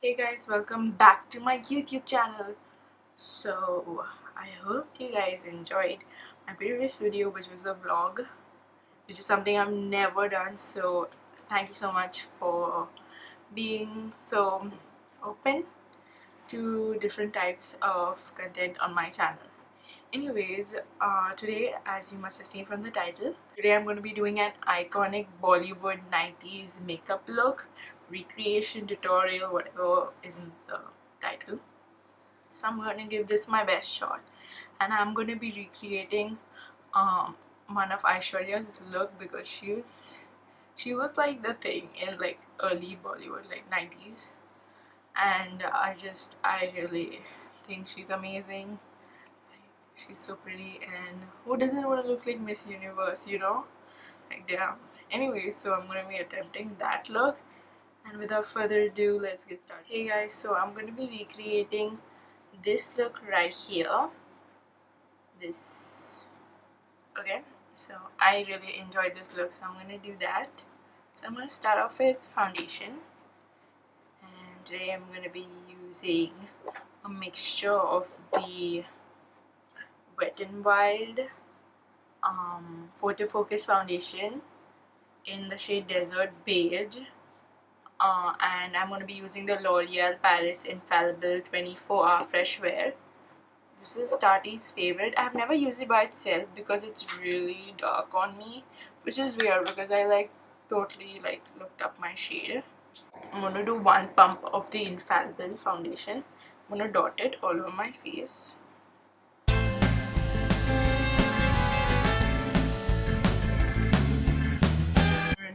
Hey guys, welcome back to my YouTube channel. So, I hope you guys enjoyed my previous video, which was a vlog, which is something I've never done. So, thank you so much for being so open to different types of content on my channel. Anyways, today, as you must have seen from the title, today I'm going to be doing an iconic Bollywood 90s makeup look, recreation tutorial, whatever is in the title. So I'm going to give this my best shot, and I'm going to be recreating one of Aishwarya's look because she was like the thing in like early Bollywood, like 90s, and I really think she's amazing. She's so pretty, and who doesn't want to look like Miss Universe, you know? Like, damn. Anyway, so I'm gonna be attempting that look, and without further ado, let's get started. Hey guys, so I'm gonna be recreating this look right here. This. Okay, so I really enjoyed this look, so I'm gonna do that. So I'm gonna start off with foundation, and today I'm gonna be using a mixture of the Wet n Wild Photo Focus foundation in the shade Desert Beige, and I'm going to be using the L'Oreal Paris Infallible 24-hour Fresh Wear. This is Tati's favorite. I've never used it by itself because it's really dark on me, which is weird because I totally looked up my shade. I'm going to do one pump of the Infallible foundation. I'm going to dot it all over my face.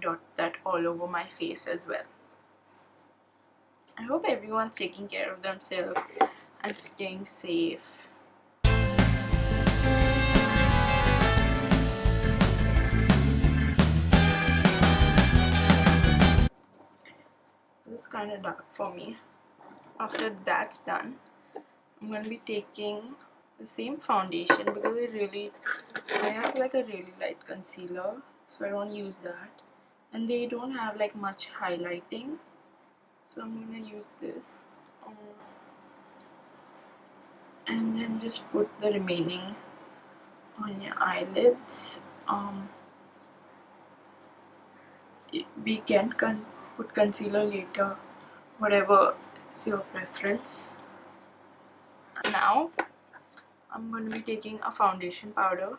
Dot that all over my face as well. I hope everyone's taking care of themselves and staying safe. This is kind of dark for me. After that's done, I'm going to be taking the same foundation because I have like a really light concealer, so I don't use that, and they don't have like much highlighting, so I'm going to use this, and then just put the remaining on your eyelids. We can put concealer later, whatever is your preference. Now I'm going to be taking a foundation powder.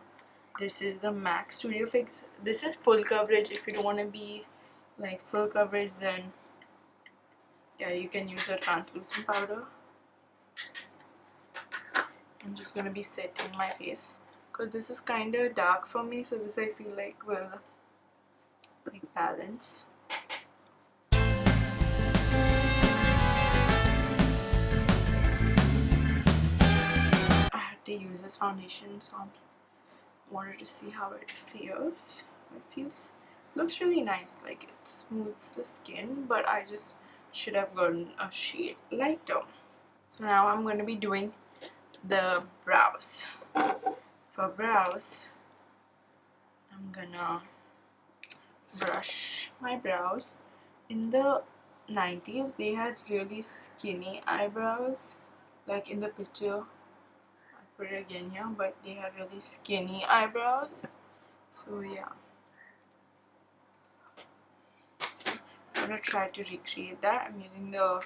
This is the MAC Studio Fix. This is full coverage. If you don't want to be like full coverage, then yeah, you can use a translucent powder. I'm just going to be setting my face because this is kind of dark for me, so this I feel like will like balance. I had to use this foundation, so I wanted to see how it feels. Looks really nice, like it smooths the skin, but I just should have gotten a shade lighter. So now I'm going to be doing the brows. For brows, I'm gonna brush my brows. In the 90s, they had really skinny eyebrows, like in the picture. I'll put it again here, but they had really skinny eyebrows. So yeah, I'm gonna try to recreate that. I'm using the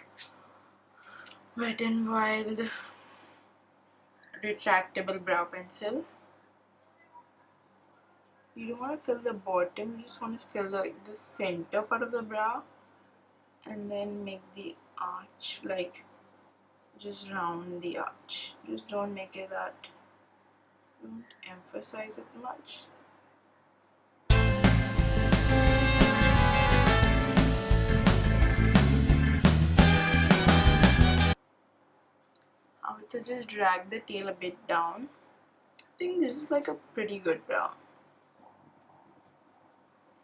Wet n Wild retractable brow pencil. You don't want to fill the bottom, you just want to fill the center part of the brow, and then make the arch, like just round the arch. Just don't make it that, don't emphasize it much. I would suggest drag the tail a bit down. I think this is like a pretty good brow.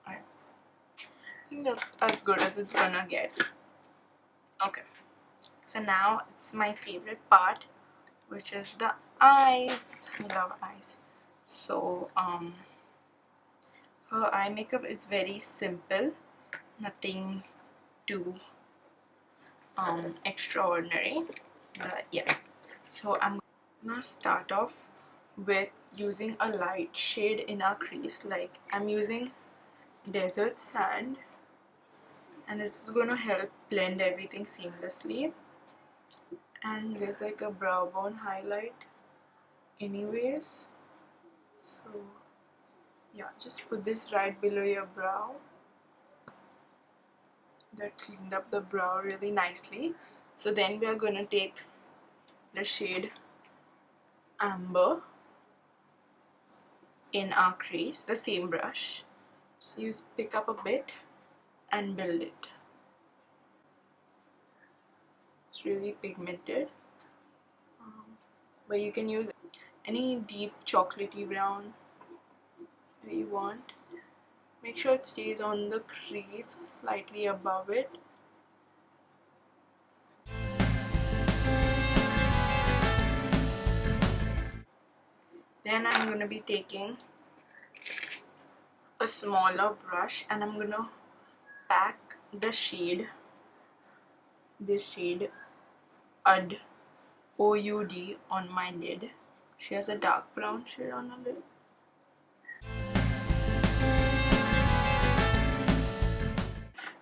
I think that's as good as it's gonna get. Okay, so now it's my favorite part, which is the eyes. I love eyes. So her eye makeup is very simple, nothing too extraordinary, but yeah. So I'm gonna start off with using a light shade in our crease. Like I'm using desert sand, and this is gonna help blend everything seamlessly. And there's like a brow bone highlight anyways, so yeah, just put this right below your brow. That cleaned up the brow really nicely. So then we are going to take the shade Amber in our crease, the same brush. So you pick up a bit and build it. It's really pigmented, but you can use any deep chocolatey brown that you want. Make sure it stays on the crease, slightly above it. Then I'm going to be taking a smaller brush and I'm going to pack the shade, this shade Oud, O-U-D, on my lid. She has a dark brown shade on her lid.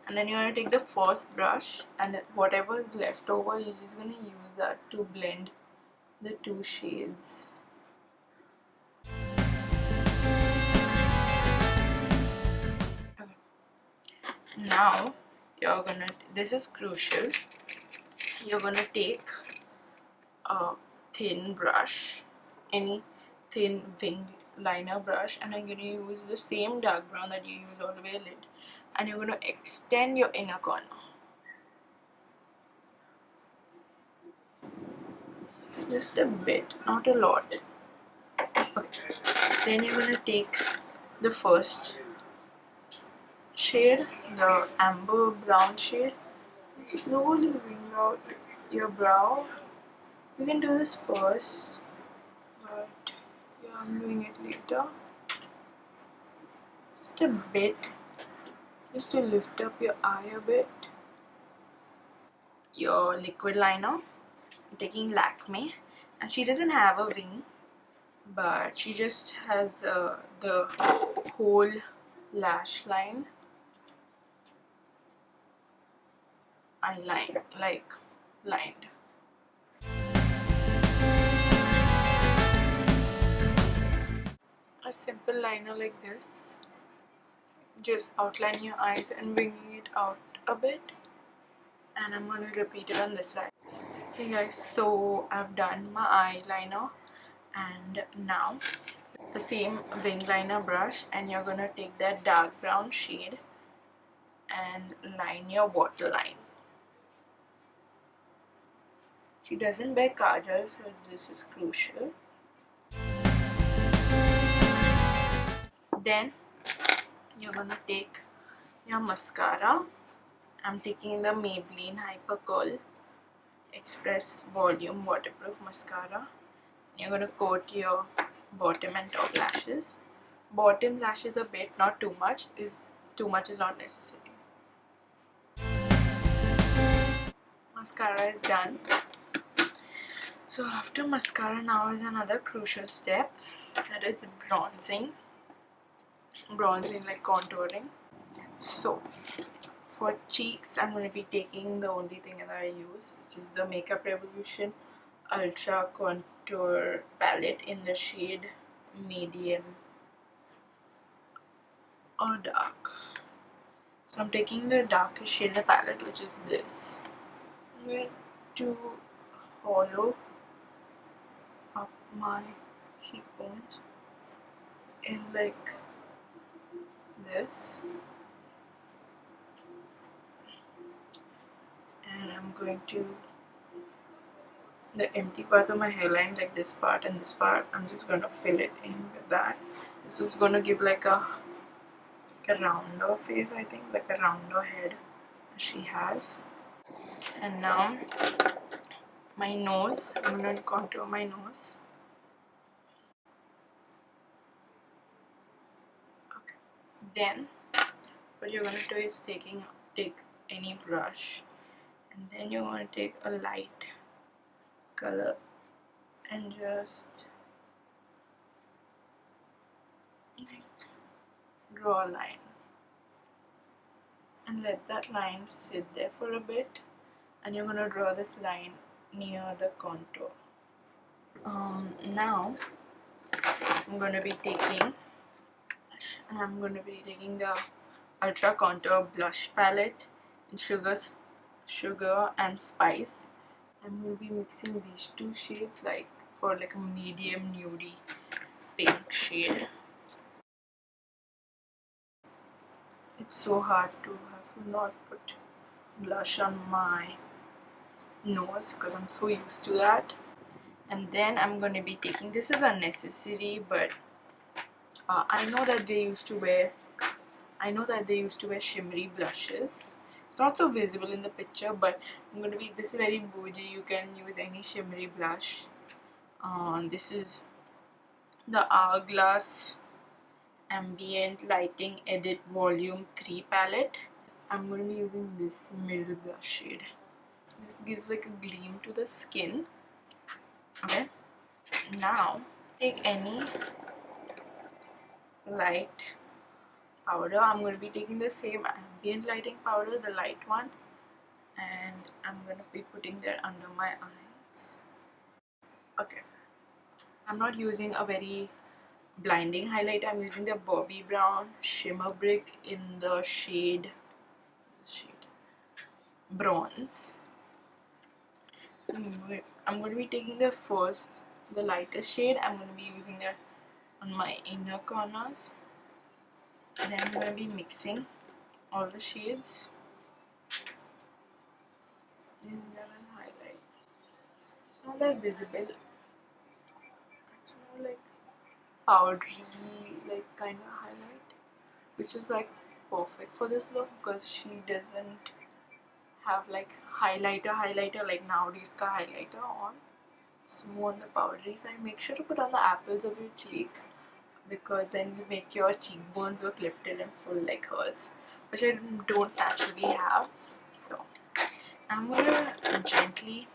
And then you're going to take the first brush and whatever is left over, you're just going to use that to blend the two shades. Okay. Now you're going to, this is crucial, you're going to take a thin brush, any thin wing liner brush, and I'm going to use the same dark brown that you use all the way lid, and you're going to extend your inner corner. Just a bit, not a lot. Okay. Then you're going to take the first shade, the amber brown shade, and slowly bring out your brow. You can do this first, but yeah, I'm doing it later. Just a bit, just to lift up your eye a bit. Your liquid liner, I'm taking Lakme, and she doesn't have a wing, but she just has the whole lash line lined. A simple liner like this, just outline your eyes and bringing it out a bit, and I'm going to repeat it on this side. Hey guys, so I've done my eyeliner, and now the same wing liner brush, and you're going to take that dark brown shade and line your waterline. She doesn't wear kajal, so this is crucial. Then you're gonna take your mascara. I'm taking the Maybelline Hyper Curl Express Volume Waterproof Mascara. You're gonna coat your bottom and top lashes. Bottom lashes a bit, not too much. Too much is not necessary. Mascara is done. So after mascara, now is another crucial step, that is bronzing. Bronzing, like contouring. So for cheeks, I'm going to be taking the only thing that I use, which is the Makeup Revolution Ultra Contour Palette in the shade medium or dark. So I'm taking the darkest shade of the palette, which is this. I'm going to hollow up my cheekbones in like this, and I'm going to, the empty parts of my hairline, like this part and this part, I'm just going to fill it in with that. This is going to give like a rounder face, I think, like a rounder head she has. And now my nose, I'm going to contour my nose. Okay. Then what you're going to do is take any brush And then you're going to take a light color and just like draw a line and let that line sit there for a bit, and you're going to draw this line near the contour. Now I'm going to be taking the Ultra Contour Blush Palette in Sugar and Spice. I'm going to be mixing these two shades for a medium nudie pink shade. It's so hard to have to not put blush on my nose because I'm so used to that. And then I'm going to be taking, this is unnecessary, but I know that they used to wear shimmery blushes. It's not so visible in the picture, but this is very bougie. You can use any shimmery blush. This is the Hourglass Ambient Lighting Edit Volume 3 palette. I'm going to be using this middle blush shade. This gives like a gleam to the skin. Okay, now take any light powder. I'm going to be taking the same ambient lighting powder, the light one, and I'm going to be putting that under my eyes. Okay, I'm not using a very blinding highlight. I'm using the Bobbi Brown Shimmer Brick in the shade Bronze. I'm going to be taking the lightest shade. I'm going to be using that on my inner corners. Then I'm going to be mixing all the shades. Using that as highlight. Not that visible. It's more like powdery, kind of highlight, which is perfect for this look because she doesn't have highlighter like nowadays ka highlighter on. It's more on the powdery side. Make sure to put on the apples of your cheek because then you make your cheekbones look lifted and full like hers, which I don't naturally have. So I'm gonna gently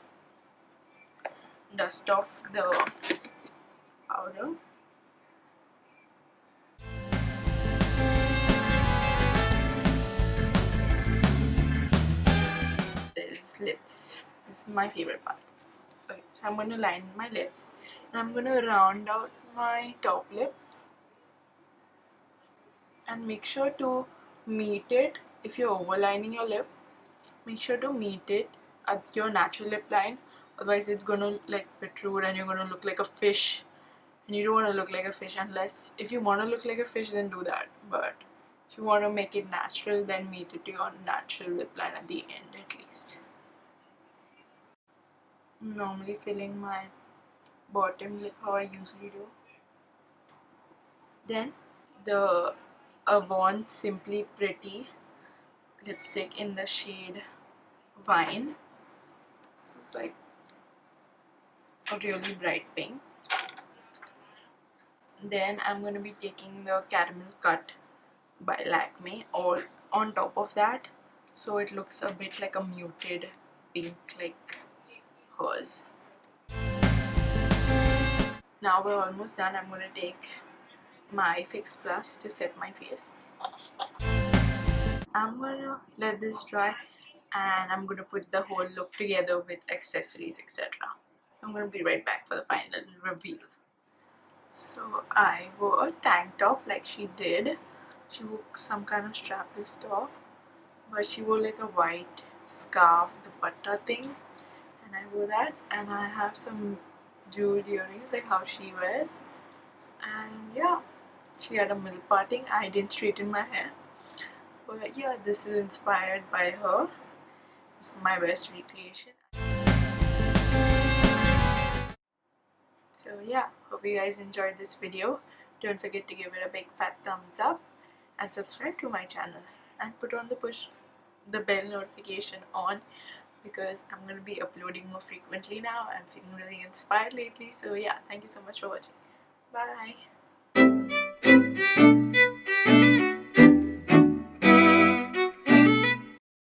dust off the powder. There's lips. This is my favorite part. Okay, so I'm going to line my lips and I'm going to round out my top lip and make sure to meet it. If you're overlining your lip, make sure to meet it at your natural lip line, otherwise it's going to protrude and you're going to look like a fish, and you don't want to look like a fish. Unless if you want to look like a fish, then do that, but if you want to make it natural, then meet it to your natural lip line at the end at least. I'm normally filling my bottom lip how I usually do. Then the Avon Simply Pretty lipstick in the shade Wine. This is like a really bright pink. Then I'm going to be taking the Caramel Cut by Lakme all on top of that, so it looks a bit like a muted pink like hers. Now we're almost done. I'm going to take my Fix Plus to set my face. I'm going to let this dry and I'm going to put the whole look together with accessories, etc. I'm going to be right back for the final reveal. So I wore a tank top like she did. She wore some kind of strapless top, but she wore like a white scarf, dupatta thing, and I wore that, and I have some jeweled earrings like how she wears, and yeah, she had a middle parting. I didn't straighten my hair, but yeah, this is inspired by her. This is my best recreation. So yeah, hope you guys enjoyed this video. Don't forget to give it a big fat thumbs up and subscribe to my channel and put on the bell notification on, because I'm going to be uploading more frequently now. I'm feeling really inspired lately. So yeah, thank you so much for watching. Bye.